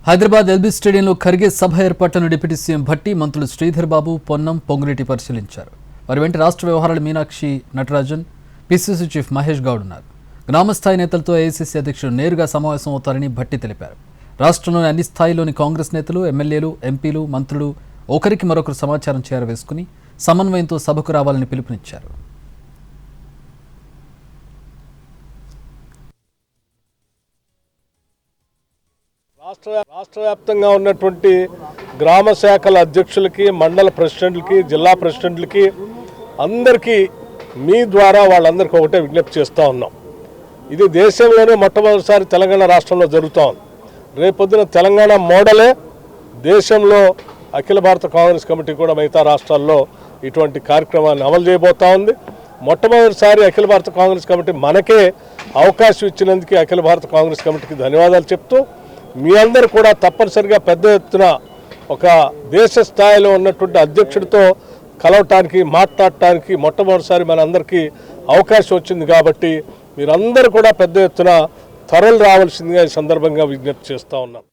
Hyderabad LB స్టేడియంలో ఖర్గే సభ ఏర్పాట్లను deputy CM Bhatti, మంత్రులు శ్రీధర్ బాబు, పొన్నం, పొంగులేటి పరిశీలించారు. వారి వెంట రాష్ట్ర వ్యవహారాల మీనాక్షి నటరాజన్, పిసిసి చీఫ్ మహేష్ గౌడ్ ఉన్నారు. గ్రామస్థాయి నేతలతో ఏఐసీసీ అధ్యక్షుడు నేరుగా సమావేశం అవుతారని భట్టి తెలిపారు. రాష్ట్రంలోని అన్ని స్థాయిలోని కాంగ్రెస్ నేతలు, ఎమ్మెల్యేలు, ఎంపీలు, మంత్రులు ఒకరికి మరొకరు సమాచారం చేరవేసుకుని సమన్వయంతో సభకు రావాలని పిలుపునిచ్చారు. రాష్ట్ర వ్యాప్తంగా ఉన్నటువంటి గ్రామ శాఖల అధ్యక్షులకి, మండల ప్రెసిడెంట్లకి, జిల్లా ప్రెసిడెంట్లకి అందరికీ మీ ద్వారా వాళ్ళందరికీ ఒకటే విజ్ఞప్తి చేస్తూ ఉన్నాం. ఇది దేశంలోనే మొట్టమొదటిసారి తెలంగాణ రాష్ట్రంలో జరుగుతూ ఉంది. రేపొద్దున తెలంగాణ మోడలే దేశంలో అఖిల భారత కాంగ్రెస్ కమిటీ కూడా మిగతా రాష్ట్రాల్లో ఇటువంటి కార్యక్రమాన్ని అమలు చేయబోతూ ఉంది. మొట్టమొదటిసారి అఖిల భారత కాంగ్రెస్ కమిటీ మనకే అవకాశం ఇచ్చినందుకు అఖిల భారత కాంగ్రెస్ కమిటీకి ధన్యవాదాలు చెప్తూ, మీ అందరూ కూడా తప్పనిసరిగా పెద్ద ఎత్తున ఒక దేశ స్థాయిలో ఉన్నటువంటి అధ్యక్షుడితో కలవటానికి, మాట్లాడటానికి మొట్టమొదటిసారి మనందరికీ అవకాశం వచ్చింది. కాబట్టి మీరందరూ కూడా పెద్ద ఎత్తున తరలి రావాల్సిందిగా ఈ సందర్భంగా విజ్ఞప్తి చేస్తూ ఉన్నాం.